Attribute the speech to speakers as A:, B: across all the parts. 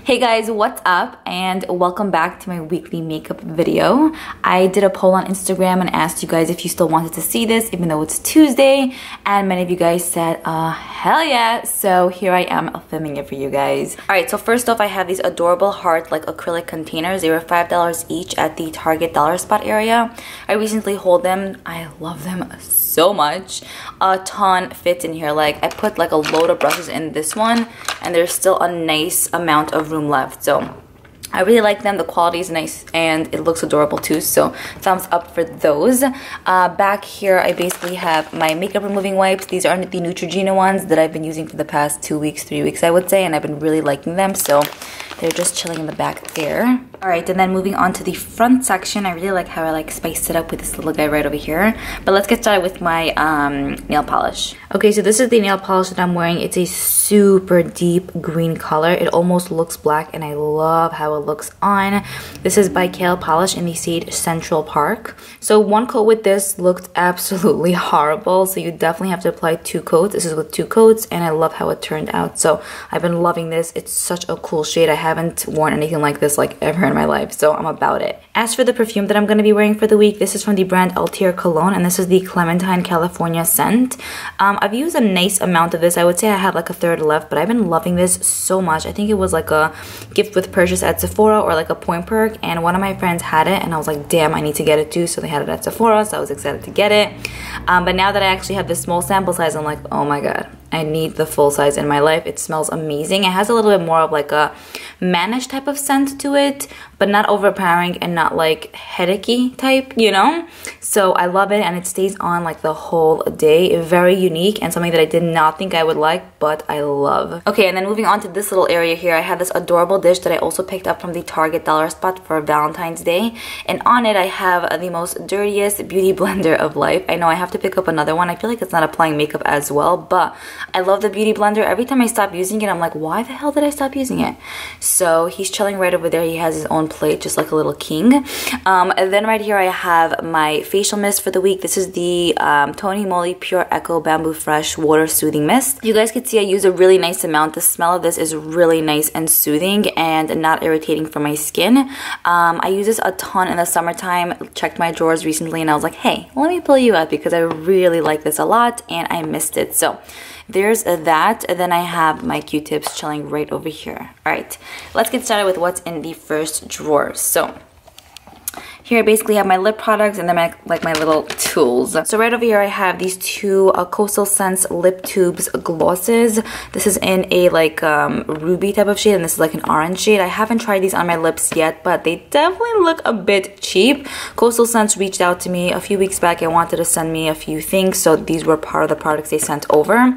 A: Hey guys, what's up and welcome back to my weekly makeup video. I did a poll on Instagram and asked you guys if you still wanted to see this even though it's Tuesday, and many of you guys said hell yeah, so here I am filming it for you guys. Alright, so first off I have these adorable heart like acrylic containers. They were $5 each at the Target dollar spot area. I recently hauled them. I love them so much. A ton fits in here. Like I put like a load of brushes in this one and there's still a nice amount of room left, so I really like them. The quality is nice and it looks adorable too, so thumbs up for those. Back here I basically have my makeup removing wipes. These are the Neutrogena ones that I've been using for the past 2 weeks, 3 weeks I would say, and I've been really liking them, so they're just chilling in the back there. Alright, and then moving on to the front section, I really like how I like spiced it up with this little guy right over here. But let's get started with my nail polish. Okay, so this is the nail polish that I'm wearing. It's a super deep green color. It almost looks black and I love how it looks on. This is by Kale Polish in the shade Central Park. So one coat with this looked absolutely horrible, so you definitely have to apply 2 coats. This is with 2 coats and I love how it turned out. So I've been loving this. It's such a cool shade. I haven't worn anything like this like ever in my life, so I'm about it. As for the perfume that I'm going to be wearing for the week, this is from the brand Altair Cologne and this is the Clementine California scent. I've used a nice amount of this. I would say I have like a third left, but I've been loving this so much. I think it was like a gift with purchase at Sephora or like a point perk, and one of my friends had it and I was like, damn, I need to get it too. So they had it at Sephora, so I was excited to get it. But now that I actually have this small sample size, I'm like, oh my god, I need the full size in my life. It smells amazing. It has a little bit more of like a mannish type of scent to it, but not overpowering and not like headachy type, you know? So I love it and it stays on like the whole day. Very unique and something that I did not think I would like, but I love. Okay, and then moving on to this little area here, I have this adorable dish that I also picked up from the Target dollar spot for Valentine's Day. And on it I have the most dirtiest beauty blender of life. I know I have to pick up another one. I feel like it's not applying makeup as well, but I love the beauty blender. Every time I stop using it, I'm like, why the hell did I stop using it? So he's chilling right over there. He has his own plate, just like a little king. And then right here I have my facial mist for the week. This is the Tony Moly Pure Echo Bamboo Fresh Water Soothing Mist. You guys can see I use a really nice amount. The smell of this is really nice and soothing and not irritating for my skin. I use this a ton in the summertime. Checked my drawers recently and I was like, hey, let me pull you out because I really like this a lot and I missed it. So there's that, and then I have my Q-tips chilling right over here. Alright, let's get started with what's in the first drawer. So here I basically have my lip products and then my little tools. So right over here I have these 2 Coastal Scents Lip Tubes glosses. This is in a like ruby type of shade and this is like an orange shade. I haven't tried these on my lips yet, but they definitely look a bit cheap. Coastal Scents reached out to me a few weeks back and wanted to send me a few things, so these were part of the products they sent over.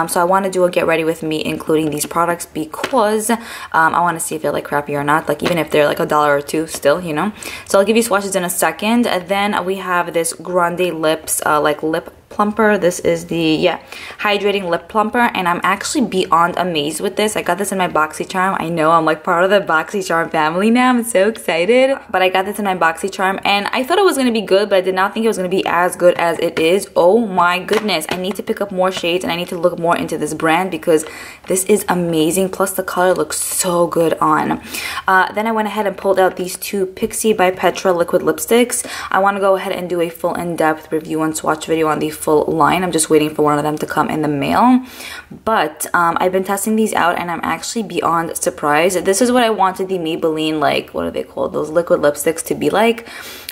A: So I want to do a get ready with me including these products because I want to see if they're like crappy or not, like even if they're like $1 or $2 still, you know. So I'll give you swatches in a second. And then we have this Grande Lips like lip plumper. This is the hydrating lip plumper and I'm actually beyond amazed with this. I got this in my Boxycharm. I know I'm like part of the Boxycharm family now. I'm so excited, but I got this in my Boxycharm and I thought it was going to be good, but I did not think it was going to be as good as it is. Oh my goodness, I need to pick up more shades and I need to look more into this brand because this is amazing, plus the color looks so good on. Then I went ahead and pulled out these 2 Pixie by Petra liquid lipsticks. I want to go ahead and do a full in-depth review and swatch video on the full line. I'm just waiting for one of them to come in the mail, but I've been testing these out and I'm actually beyond surprised. This is what I wanted the Maybelline, like, what are they called, those liquid lipsticks to be like,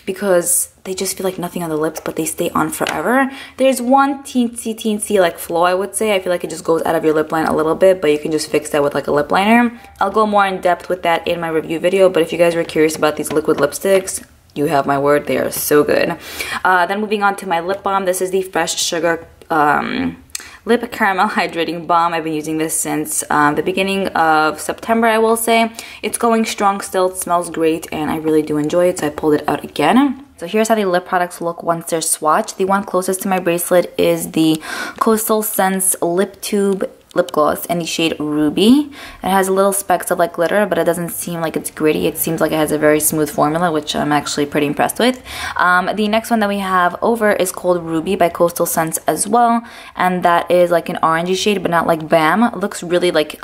A: because they just feel like nothing on the lips but they stay on forever. There's one teensy like flaw, I would say. I feel like it just goes out of your lip line a little bit, but you can just fix that with like a lip liner. I'll go more in depth with that in my review video, but if you guys were curious about these liquid lipsticks, you have my word, they are so good. Then moving on to my lip balm. This is the Fresh Sugar Lip Caramel Hydrating Balm. I've been using this since the beginning of September, I will say. It's going strong still, it smells great, and I really do enjoy it, so I pulled it out again. So here's how the lip products look once they're swatched. The one closest to my bracelet is the Coastal Scents Lip Tube lip gloss in the shade Ruby. It has little specks of like glitter, but it doesn't seem like it's gritty. It seems like it has a very smooth formula, which I'm actually pretty impressed with. The next one that we have over is called Ruby by Coastal Scents as well, and that is like an orangey shade, but not like Bam. It looks really like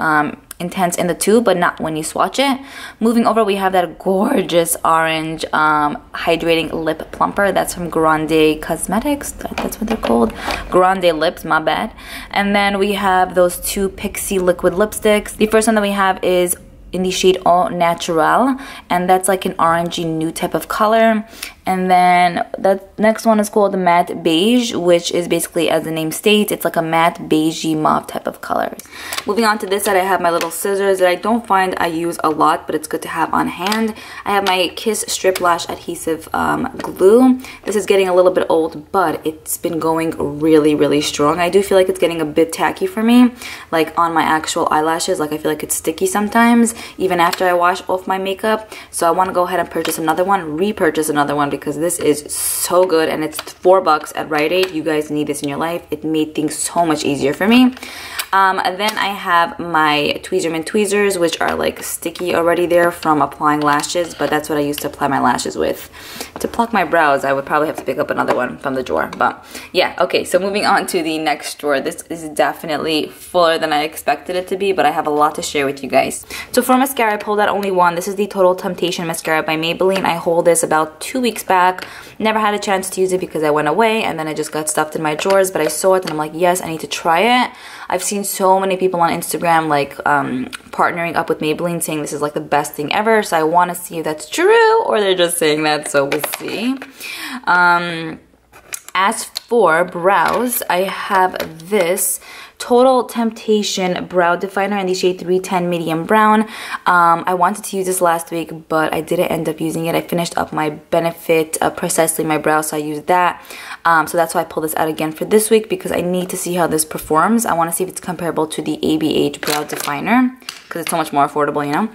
A: intense in the tube, but not when you swatch it. Moving over, we have that gorgeous orange hydrating lip plumper. That's from Grande Cosmetics. That's what they're called. Grande Lips, my bad. And then we have those two Pixie liquid lipsticks. The first one that we have is in the shade Au Natural, and that's like an orangey nude type of color. And then the next one is called Matte Beige, which is basically, as the name states, it's like a matte beigey mauve type of color. Moving on to this side, I have my little scissors that I don't find I use a lot, but it's good to have on hand. I have my Kiss Strip Lash Adhesive glue. This is getting a little bit old, but it's been going really, really strong. I do feel like it's getting a bit tacky for me, like on my actual eyelashes. Like I feel like it's sticky sometimes, even after I wash off my makeup. So I want to go ahead and purchase another one, repurchase another one, because this is so good, and it's $4 at Rite Aid. You guys need this in your life. It made things so much easier for me. Then I have my Tweezerman tweezers, which are like sticky already there from applying lashes, but that's what I used to apply my lashes with. To pluck my brows, I would probably have to pick up another one from the drawer, but yeah. Okay, so moving on to the next drawer. This is definitely fuller than I expected it to be, but I have a lot to share with you guys. So for mascara, I pulled out only one. This is the Total Temptation mascara by Maybelline. I hold this about 2 weeks back. Never had a chance to use it because I went away, and then it just got stuffed in my drawers, but I saw it and I'm like, yes, I need to try it. I've seen so many people on Instagram like partnering up with Maybelline, saying this is like the best thing ever, so I want to see if that's true or they're just saying that, so we'll see. As for brows, I have this Total Temptation Brow Definer in the shade 310 Medium Brown. I wanted to use this last week, but I didn't end up using it. I finished up my Benefit Precisely My Brow, so I used that. So that's why I pulled this out again for this week, because I need to see how this performs. I want to see if it's comparable to the ABH Brow Definer, because it's so much more affordable, you know.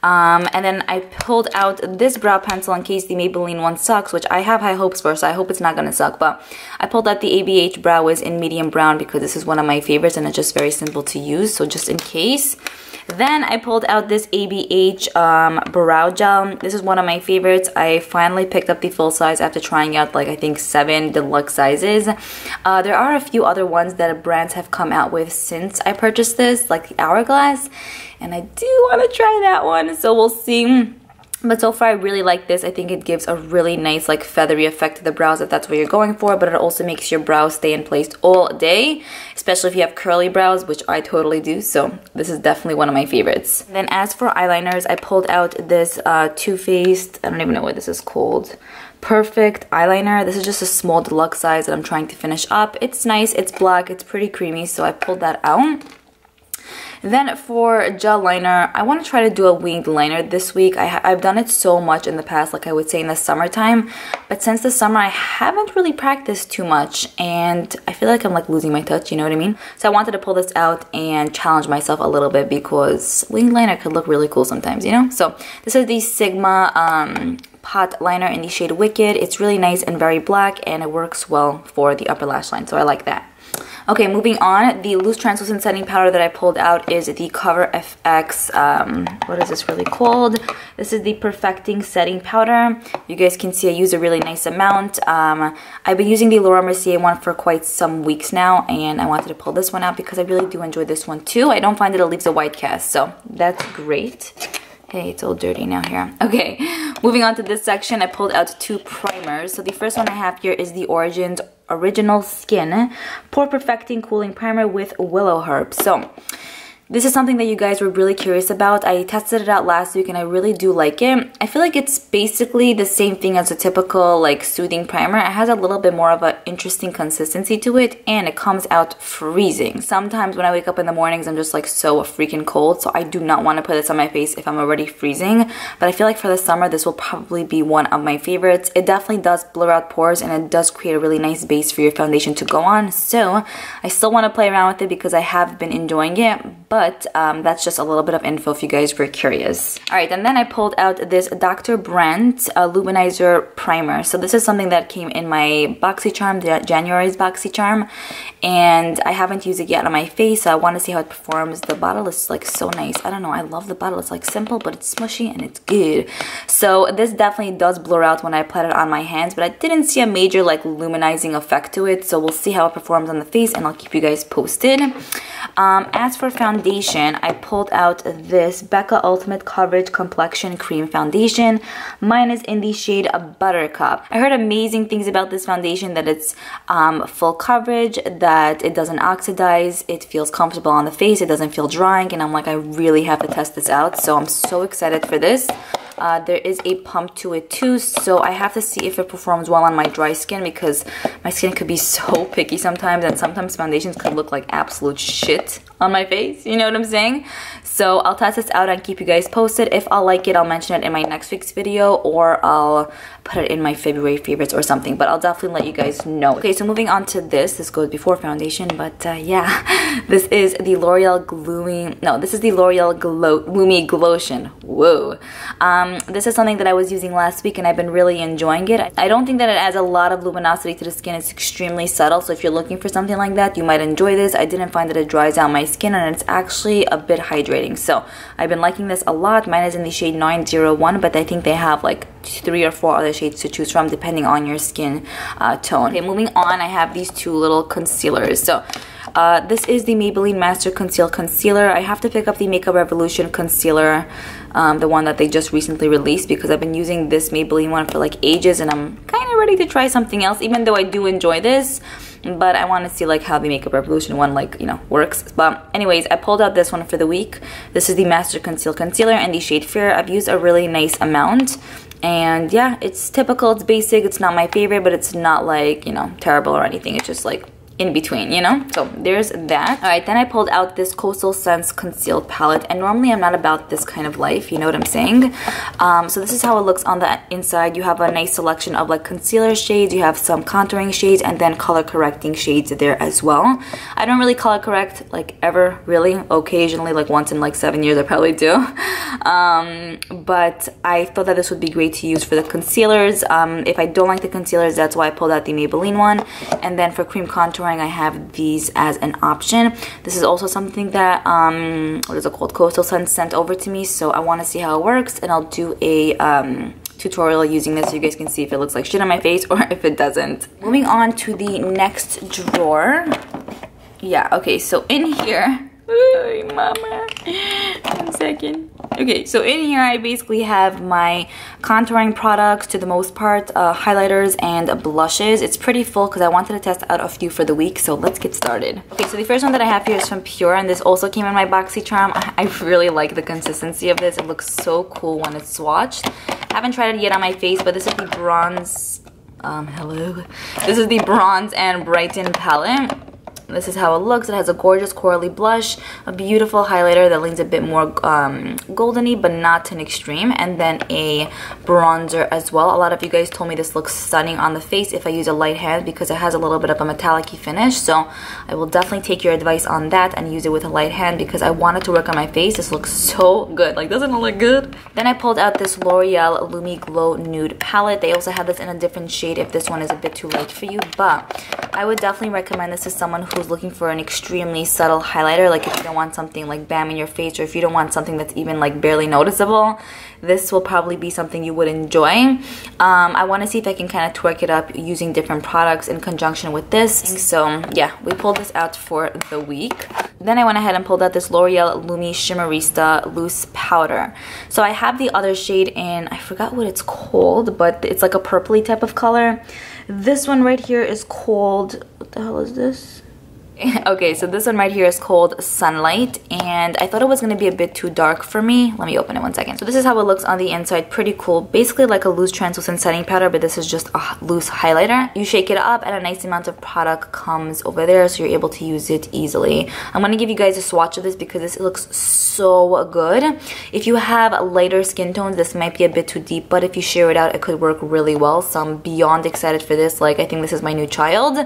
A: And then I pulled out this brow pencil in case the Maybelline one sucks, which I have high hopes for, so I hope it's not going to suck. But I pulled out the ABH Brow Wiz in medium brown because this is one of my favorites and it's just very simple to use, so just in case. Then I pulled out this ABH Brow Gel. This is one of my favorites. I finally picked up the full size after trying out like I think 7 deluxe sizes. There are a few other ones that brands have come out with since I purchased this, like the Hourglass, and I do want to try that one, so we'll see. But so far I really like this. I think it gives a really nice like feathery effect to the brows if that's what you're going for, but it also makes your brows stay in place all day, especially if you have curly brows, which I totally do, so this is definitely one of my favorites. Then as for eyeliners, I pulled out this Too Faced, I don't even know what this is called, Perfect eyeliner. This is just a small deluxe size that I'm trying to finish up. It's nice, it's black, it's pretty creamy, so I pulled that out. Then for gel liner, I want to try to do a winged liner this week. I've done it so much in the past, like I would say in the summertime, but since the summer I haven't really practiced too much, and I feel like I'm like losing my touch, you know what I mean? So I wanted to pull this out and challenge myself a little bit, because winged liner could look really cool sometimes, you know? So this is the Sigma pot liner in the shade Wicked. It's really nice and very black, and it works well for the upper lash line, so I like that. Okay, moving on, the loose translucent setting powder that I pulled out is the Cover FX, what is this really called? This is the Perfecting Setting Powder. You guys can see I use a really nice amount. I've been using the Laura Mercier one for quite some weeks now, and I wanted to pull this one out because I really do enjoy this one too. I don't find that it leaves a white cast, so that's great. Hey, it's all dirty now here. Okay, moving on to this section, I pulled out 2 primers. So the first one I have here is the Origins Original Skin Pore Perfecting Cooling Primer with Willow Herb. So this is something that you guys were really curious about. I tested it out last week and I really do like it. I feel like it's basically the same thing as a typical like soothing primer. It has a little bit more of an interesting consistency to it, and it comes out freezing. Sometimes when I wake up in the mornings, I'm just like so freaking cold, so I do not want to put this on my face if I'm already freezing. But I feel like for the summer, this will probably be one of my favorites. It definitely does blur out pores, and it does create a really nice base for your foundation to go on. So I still want to play around with it because I have been enjoying it. But that's just a little bit of info if you guys were curious. Alright, and then I pulled out this Dr. Brandt Luminizer Primer. So this is something that came in my Boxycharm, January's Boxycharm, and I haven't used it yet on my face, so I want to see how it performs. The bottle is like so nice. I don't know, I love the bottle. It's like simple, but it's smushy and it's good. So this definitely does blur out when I applied it on my hands, but I didn't see a major like luminizing effect to it, so we'll see how it performs on the face and I'll keep you guys posted. As for foundation, foundation, I pulled out this Becca Ultimate Coverage Complexion Cream Foundation. Mine is in the shade Buttercup. I heard amazing things about this foundation, that it's full coverage, that it doesn't oxidize, it feels comfortable on the face, it doesn't feel drying, and I'm like, I really have to test this out, so I'm so excited for this. There is a pump to it too, so I have to see if it performs well on my dry skin, because my skin could be so picky sometimes, and sometimes foundations could look like absolute shit on my face, you know what I'm saying? So I'll test this out and keep you guys posted. If I'll like it, I'll mention it in my next week's video, or I'll put it in my February favorites or something, but I'll definitely let you guys know. Okay, so moving on to this goes before foundation, but yeah, this is the L'Oreal Lumi Glotion. Whoa. This is something that I was using last week and I've been really enjoying it. I don't think that it adds a lot of luminosity to the skin. It's extremely subtle, so if you're looking for something like that, you might enjoy this. I didn't find that it dries out my skin, and it's actually a bit hydrating, so I've been liking this a lot. Mine is in the shade 901, but I think they have like 3 or 4 other shades to choose from depending on your skin tone. Okay, moving on, I have these 2 little concealers. So this is the Maybelline Master Conceal Concealer. I have to pick up the Makeup Revolution concealer, the one that they just recently released, because I've been using this Maybelline one for like ages, and I'm kind of ready to try something else, even though I do enjoy this. But I want to see like how the Makeup Revolution one, like, you know, works. But anyways, I pulled out this one for the week. This is the Master Conceal Concealer in the shade Fair. I've used a really nice amount, and yeah, it's typical, it's basic, it's not my favorite, but it's not like, you know, terrible or anything. It's just like in between, you know? So there's that. All right, then I pulled out this Coastal Scents Concealed Palette, and normally I'm not about this kind of life, you know what I'm saying? So this is how it looks on the inside. You have a nice selection of like concealer shades, you have some contouring shades, and then color correcting shades there as well. I don't really color correct like ever, really. Occasionally, like once in like 7 years I probably do. But I thought that this would be great to use for the concealers. If I don't like the concealers, that's why I pulled out the Maybelline one. And then for cream contouring, I have these as an option. This is also something that what is it called, Coastal Scents sent over to me, so I want to see how it works, and I'll do a tutorial using this so you guys can see if it looks like shit on my face or if it doesn't. Moving on to the next drawer. Yeah, okay, so in here, ooh, mama, 1 second. Okay, so in here I basically have my contouring products, to the most part, highlighters and blushes. It's pretty full because I wanted to test out a few for the week, so let's get started. Okay, so the first one that I have here is from Pure, and this also came in my Boxycharm. I really like the consistency of this. It looks so cool when it's swatched. I haven't tried it yet on my face, but this is the bronze, hello. This is the Bronze and Brighten palette. This is how it looks. It has a gorgeous corally blush, a beautiful highlighter that leans a bit more goldeny, but not to an extreme, and then a bronzer as well. A lot of you guys told me this looks stunning on the face if I use a light hand, because it has a little bit of a metallic-y finish, so I will definitely take your advice on that and use it with a light hand, because I want it to work on my face. This looks so good. Like, doesn't it look good? Then I pulled out this L'Oreal Lumi Glow Nude palette. They also have this in a different shade if this one is a bit too light for you, but I would definitely recommend this to someone who's looking for an extremely subtle highlighter. Like if you don't want something like bam in your face, or if you don't want something that's even like barely noticeable, this will probably be something you would enjoy. I want to see if I can kind of twerk it up using different products in conjunction with this. So yeah, we pulled this out for the week. Then I went ahead and pulled out this L'Oreal Lumi Shimmerista Loose Powder. So I have the other shade in, I forgot what it's called, but it's like a purpley type of color. This one right here is called, what the hell is this? Okay, so this one right here is called Sunlight, and I thought it was going to be a bit too dark for me. Let me open it 1 second. So this is how it looks on the inside. Pretty cool. Basically like a loose translucent setting powder, but this is just a loose highlighter. You shake it up and a nice amount of product comes over there, so you're able to use it easily. I'm going to give you guys a swatch of this because this looks so good. If you have lighter skin tones, this might be a bit too deep, but if you share it out, it could work really well. So I'm beyond excited for this. Like, I think this is my new child.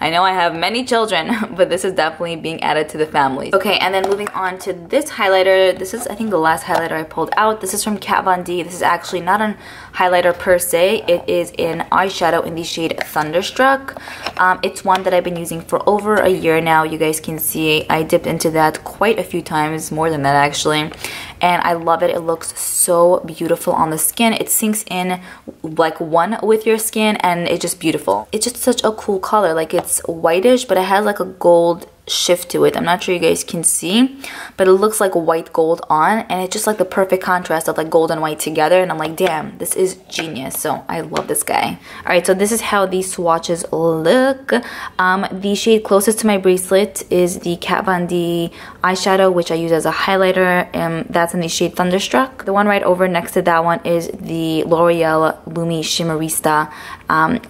A: I know I have many children, but this is definitely being added to the family. Okay, and then moving on to this highlighter. This is, I think, the last highlighter I pulled out. This is from Kat Von D. This is actually not a highlighter per se. It is an eyeshadow in the shade Thunderstruck. It's one that I've been using for over a year now. You guys can see I dipped into that quite a few times, more than that actually, and I love it. It looks so beautiful on the skin. It sinks in like one with your skin, and it's just beautiful. It's just such a cool color. Like, it's whitish, but it has like a gold shift to it. I'm not sure you guys can see, but it looks like white gold on, and it's just like the perfect contrast of like gold and white together, and I'm like, damn, this is genius. So I love this guy. All right, so this is how these swatches look. The shade closest to my bracelet is the Kat Von D eyeshadow, which I use as a highlighter, and that's in the shade Thunderstruck. The one right over next to that one is the L'Oreal Lumi Shimmerista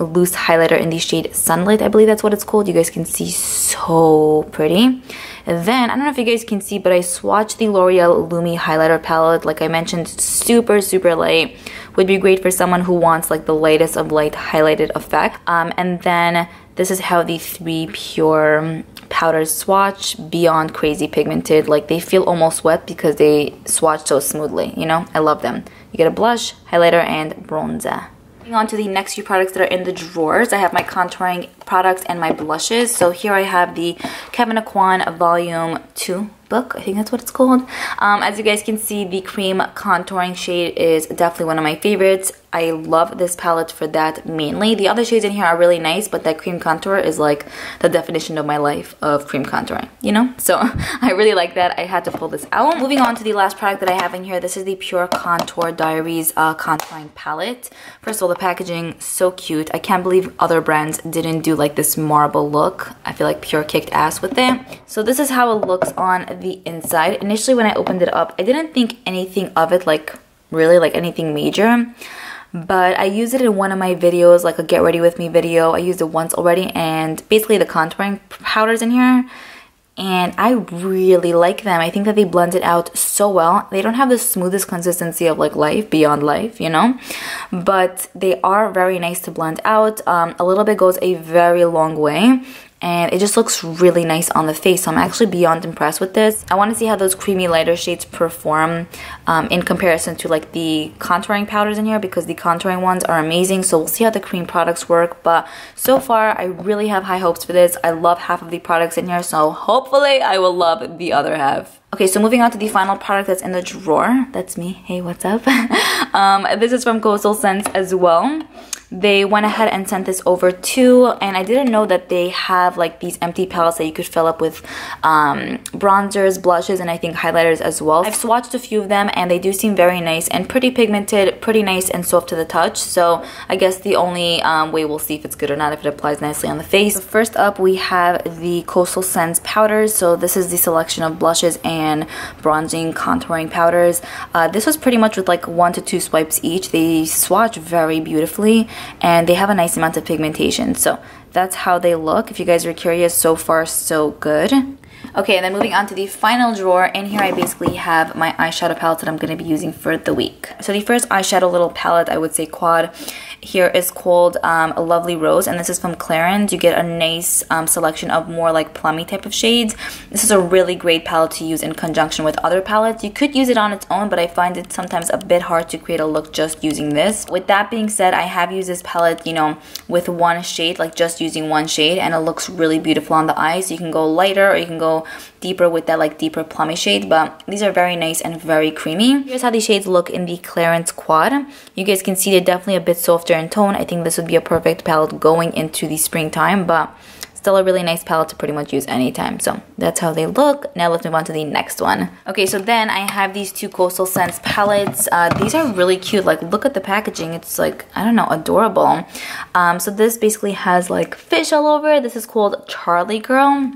A: loose highlighter in the shade Sunlit. I believe that's what it's called. You guys can see, so pretty. And then, I don't know if you guys can see, but I swatched the L'Oreal Lumi highlighter palette. Like I mentioned, super, super light. Would be great for someone who wants like the lightest of light highlighted effect. And then this is how the 3 Pure powders swatch. Beyond crazy pigmented. Like they feel almost wet because they swatch so smoothly, you know? I love them. You get a blush, highlighter, and bronzer. Moving on to the next few products that are in the drawers. I have my contouring products and my blushes. So here I have the Kevyn Aucoin Volume 2 book. I think that's what it's called. As you guys can see, the cream contouring shade is definitely one of my favorites. I love this palette for that mainly. The other shades in here are really nice, but that cream contour is like the definition of my life of cream contouring, you know? So I really like that. I had to pull this out. Moving on to the last product that I have in here. This is the Pure Contour Diaries contouring palette. First of all, the packaging, so cute. I can't believe other brands didn't do like this marble look. I feel like Pure kicked ass with it. So this is how it looks on the inside. Initially when I opened it up, I didn't think anything of it, like really like anything major. But I used it in one of my videos, like a get ready with me video. I used it once already, and basically the contouring powders in here, and I really like them. I think that they blend it out so well. They don't have the smoothest consistency of like Life, Beyond Life, you know, but they are very nice to blend out. A little bit goes a very long way, and it just looks really nice on the face. So I'm actually beyond impressed with this. I want to see how those creamy lighter shades perform in comparison to like the contouring powders in here, because the contouring ones are amazing. So we'll see how the cream products work, but so far I really have high hopes for this. I love half of the products in here, so hopefully I will love the other half. Okay, so moving on to the final product that's in the drawer. That's me. Hey, what's up? This is from Coastal Scents as well. They went ahead and sent this over too, and I didn't know that they have like these empty palettes that you could fill up with bronzers, blushes, and I think highlighters as well. I've swatched a few of them, and they do seem very nice and pretty pigmented, pretty nice and soft to the touch. So I guess the only way we'll see if it's good or not, if it applies nicely on the face. So first up, we have the Coastal Scents powders. So this is the selection of blushes and bronzing contouring powders. This was pretty much with like 1 to 2 swipes each. They swatch very beautifully, and they have a nice amount of pigmentation. So that's how they look. If you guys are curious, so far so good. Okay, and then moving on to the final drawer. In here I basically have my eyeshadow palettes that I'm going to be using for the week. So the first eyeshadow little palette, I would say quad, here is called A Lovely Rose, and this is from Clarins. You get a nice selection of more like plummy type of shades. This is a really great palette to use in conjunction with other palettes. You could use it on its own, but I find it sometimes a bit hard to create a look just using this. With that being said, I have used this palette, you know, with one shade, like just using one shade, and it looks really beautiful on the eye. So you can go lighter or you can go deeper with that like deeper plummy shade, but these are very nice and very creamy. Here's how these shades look in the Clarins quad. You guys can see they're definitely a bit softer in tone. I think this would be a perfect palette going into the springtime, but still a really nice palette to pretty much use anytime. So that's how they look. Now let's move on to the next one. Okay, so then I have these two Coastal Scents palettes. These are really cute. Like, look at the packaging. It's like, I don't know, adorable. So this basically has like fish all over it. This is called Charlie Girl.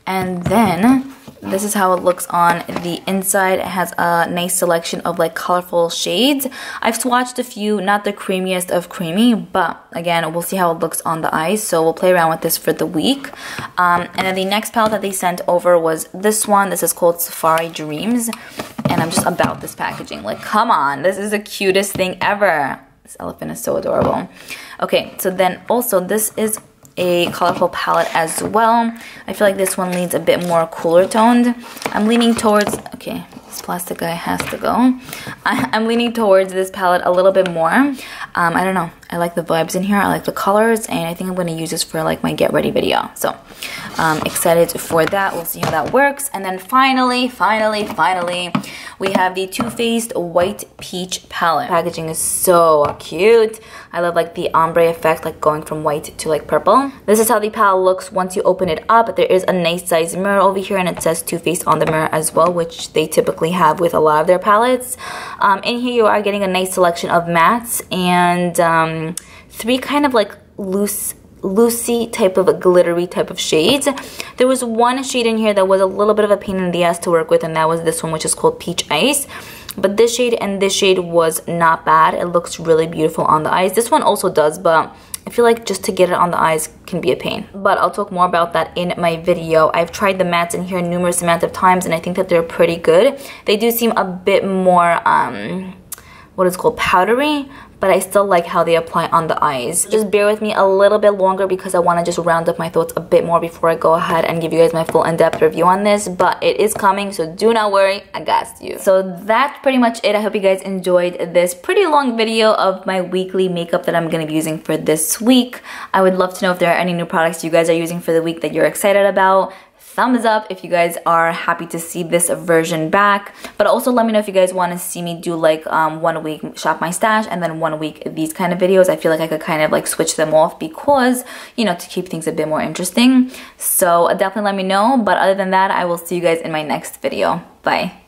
A: And then this is how it looks on the inside. It has a nice selection of like colorful shades. I've swatched a few, not the creamiest of creamy, but again, we'll see how it looks on the eyes. So we'll play around with this for the week. And then the next palette that they sent over was this one. This is called Safari Dreams. And I'm just about this packaging. Like, come on, this is the cutest thing ever. This elephant is so adorable. Okay, so then also this is a colorful palette as well. I feel like this one leans a bit more cooler toned. I'm leaning towards, okay, this plastic guy has to go. I'm leaning towards this palette a little bit more. I don't know. I like the vibes in here. I like the colors, and I think I'm going to use this for like my get ready video. So excited for that. We'll see how that works. And then finally, we have the Too Faced White Peach palette. Packaging is so cute. I love like the ombre effect, like going from white to like purple. This is how the palette looks once you open it up. There is a nice size mirror over here, and it says Too Faced on the mirror as well, which they typically have with a lot of their palettes. In here you are getting a nice selection of mattes and 3 kind of like loosey type of a glittery type of shades. There was one shade in here that was a little bit of a pain in the ass to work with, and that was this one, which is called Peach Ice. But this shade and this shade was not bad. It looks really beautiful on the eyes. This one also does, but I feel like just to get it on the eyes can be a pain. But I'll talk more about that in my video. I've tried the mattes in here numerous amounts of times, and I think that they're pretty good. They do seem a bit more what is called powdery, but I still like how they apply on the eyes. Just bear with me a little bit longer because I want to just round up my thoughts a bit more before I go ahead and give you guys my full in-depth review on this, but it is coming, so do not worry, I got you. So that's pretty much it. I hope you guys enjoyed this pretty long video of my weekly makeup that I'm going to be using for this week. I would love to know if there are any new products you guys are using for the week that you're excited about. Thumbs up if you guys are happy to see this version back, but also let me know if you guys want to see me do like 1 week shop my stash and then 1 week these kind of videos. I feel like I could kind of like switch them off because, you know, to keep things a bit more interesting. So definitely let me know, but other than that, I will see you guys in my next video. Bye.